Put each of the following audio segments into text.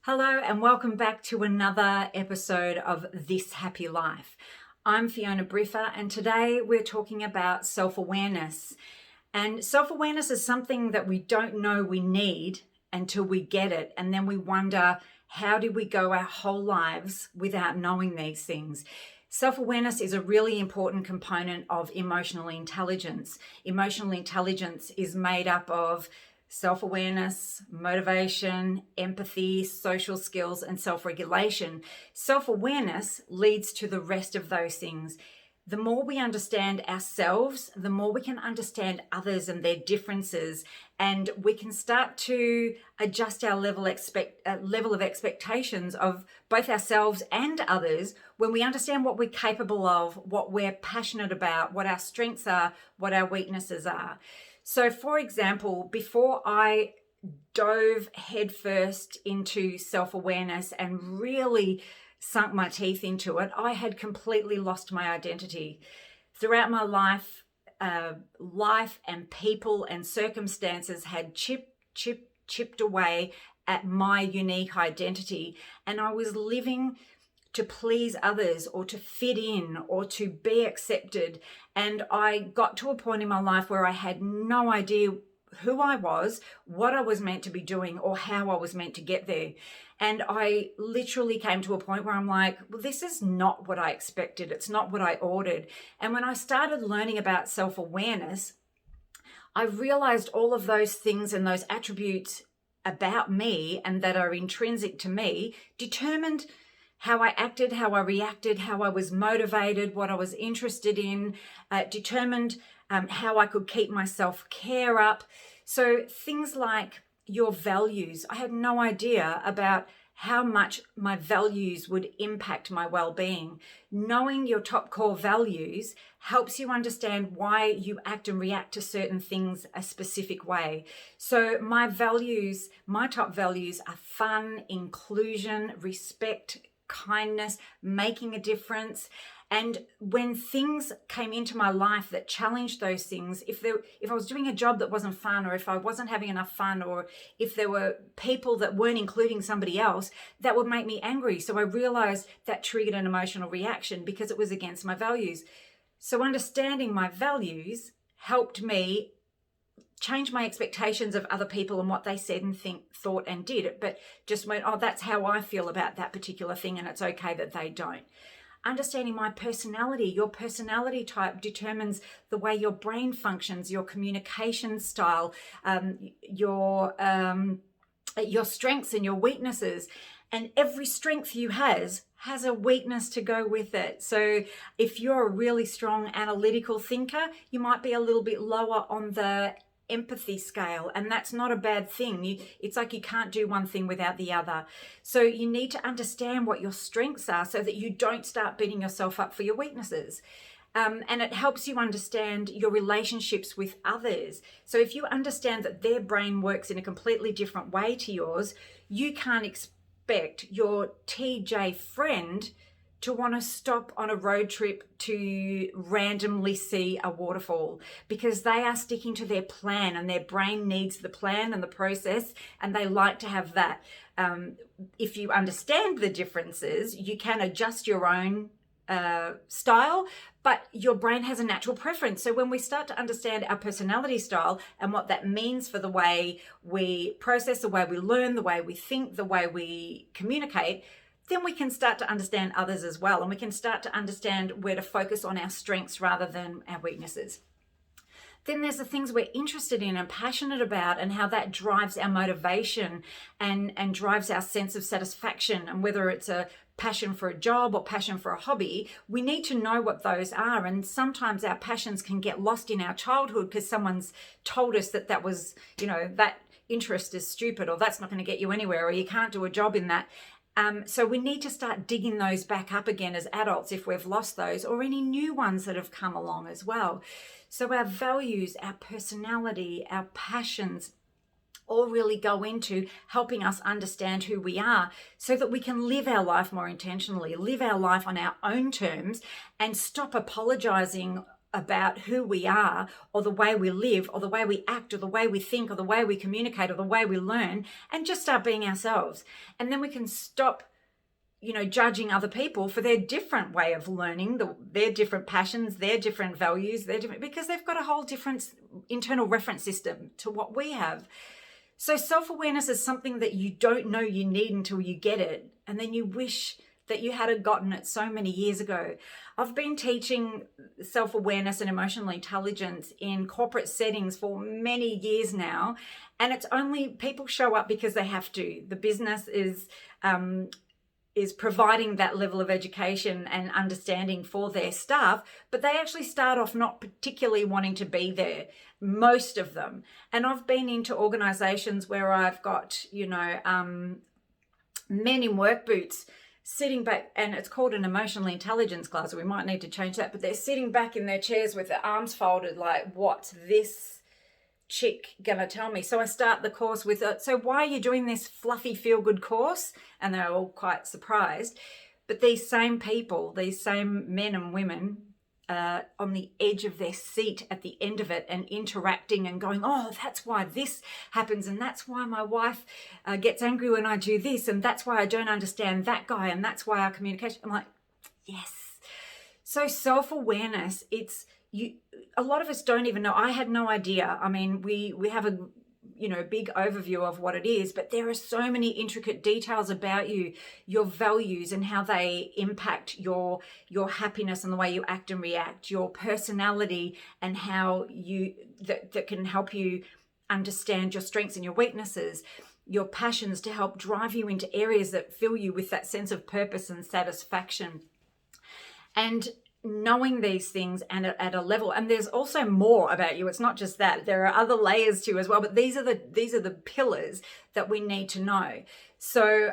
Hello and welcome back to another episode of This Happy Life. I'm Fiona Briffa and today we're talking about self-awareness. And self-awareness is something that we don't know we need until we get it. And then we wonder, how did we go our whole lives without knowing these things? Self-awareness is a really important component of emotional intelligence. Emotional intelligence is made up of self-awareness, motivation, empathy, social skills, and self-regulation. Self-awareness leads to the rest of those things. The more we understand ourselves, the more we can understand others and their differences, and we can start to adjust our level of expectations of both ourselves and others when we understand what we're capable of, what we're passionate about, what our strengths are, what our weaknesses are. So, for example, before I dove headfirst into self-awareness and really sunk my teeth into it, I had completely lost my identity. Throughout my life, life and people and circumstances had chipped away at my unique identity, and I was living to please others or to fit in or to be accepted. And I got to a point in my life where I had no idea who I was, what I was meant to be doing, or how I was meant to get there. And I literally came to a point where I'm like, well, this is not what I expected. It's not what I ordered. And when I started learning about self-awareness, I realized all of those things and those attributes about me and that are intrinsic to me determined how I acted, how I reacted, how I was motivated, what I was interested in, determined how I could keep my self-care up. So things like your values. I had no idea about how much my values would impact my well-being. Knowing your top core values helps you understand why you act and react to certain things a specific way. So my values, my top values are fun, inclusion, respect, kindness, making a difference. And when things came into my life that challenged those things, if I was doing a job that wasn't fun, or if I wasn't having enough fun, or if there were people that weren't including somebody else, that would make me angry. So I realized that triggered an emotional reaction because it was against my values. So understanding my values helped me change my expectations of other people and what they said and thought and did, but just went, oh, that's how I feel about that particular thing, and it's okay that they don't. Understanding my personality, your personality type determines the way your brain functions, your communication style, your strengths and your weaknesses. And every strength you has a weakness to go with it. So if you're a really strong analytical thinker, you might be a little bit lower on the empathy scale, and that's not a bad thing. It's like you can't do one thing without the other. So you need to understand what your strengths are so that you don't start beating yourself up for your weaknesses. And it helps you understand your relationships with others. So if you understand that their brain works in a completely different way to yours, you can't expect your TJ friend to want to stop on a road trip to randomly see a waterfall, because they are sticking to their plan and their brain needs the plan and the process, and they like to have that. If you understand the differences, you can adjust your own style, but your brain has a natural preference. So when we start to understand our personality style and what that means for the way we process, the way we learn, the way we think, the way we communicate, then we can start to understand others as well. And we can start to understand where to focus on our strengths rather than our weaknesses. Then there's the things we're interested in and passionate about, and how that drives our motivation and drives our sense of satisfaction. And whether it's a passion for a job or passion for a hobby, we need to know what those are. And sometimes our passions can get lost in our childhood because someone's told us that was, that interest is stupid, or that's not going to get you anywhere, or you can't do a job in that. So we need to start digging those back up again as adults if we've lost those, or any new ones that have come along as well. So our values, our personality, our passions all really go into helping us understand who we are so that we can live our life more intentionally, live our life on our own terms, and stop apologizing about who we are, or the way we live, or the way we act, or the way we think, or the way we communicate, or the way we learn, and just start being ourselves. And then we can stop, judging other people for their different way of learning, their different passions, their different values, because they've got a whole different internal reference system to what we have. So self-awareness is something that you don't know you need until you get it. And then you wish that you had gotten it so many years ago. I've been teaching self-awareness and emotional intelligence in corporate settings for many years now. And it's only people show up because they have to. The business is providing that level of education and understanding for their staff, but they actually start off not particularly wanting to be there, most of them. And I've been into organizations where I've got, men in work boots sitting back, and it's called an emotional intelligence class, so we might need to change that, but they're sitting back in their chairs with their arms folded like, what's this chick gonna tell me? So I start the course with, so why are you doing this fluffy feel-good course? And they're all quite surprised. But these same people, these same men and women, on the edge of their seat at the end of it and interacting and going, oh, that's why this happens, and that's why my wife gets angry when I do this, and that's why I don't understand that guy, and that's why our communication. I'm like, yes. So self-awareness, a lot of us don't even know. I had no idea. I mean, we have a big overview of what it is, but there are so many intricate details about you, your values and how they impact your happiness and the way you act and react, your personality and how that can help you understand your strengths and your weaknesses, your passions to help drive you into areas that fill you with that sense of purpose and satisfaction. And knowing these things and at a level, and there's also more about you. It's not just that. There are other layers to you as well, but these are the pillars that we need to know. So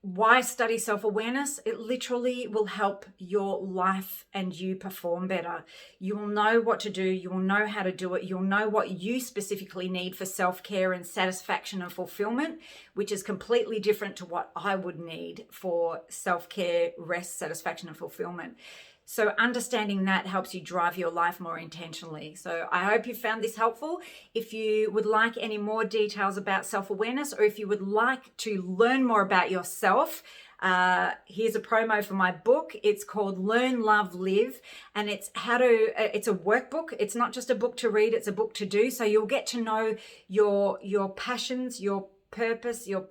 why study self-awareness? It literally will help your life and you perform better. You will know what to do. You will know how to do it. You'll know what you specifically need for self-care and satisfaction and fulfillment, which is completely different to what I would need for self-care, rest, satisfaction, and fulfillment. So understanding that helps you drive your life more intentionally. So I hope you found this helpful. If you would like any more details about self-awareness, or if you would like to learn more about yourself, here's a promo for my book. It's called Learn, Love, Live, and it's a workbook. It's not just a book to read, it's a book to do. So you'll get to know your passions, your purpose, your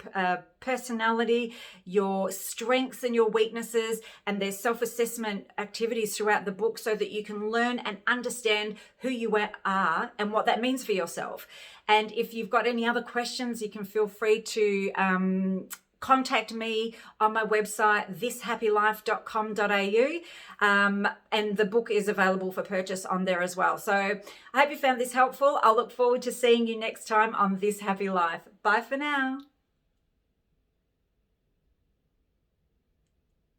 personality, your strengths and your weaknesses, and there's self-assessment activities throughout the book so that you can learn and understand who you are and what that means for yourself. And if you've got any other questions, you can feel free to contact me on my website, thishappylife.com.au, and the book is available for purchase on there as well. So I hope you found this helpful. I'll look forward to seeing you next time on This Happy Life. Bye for now.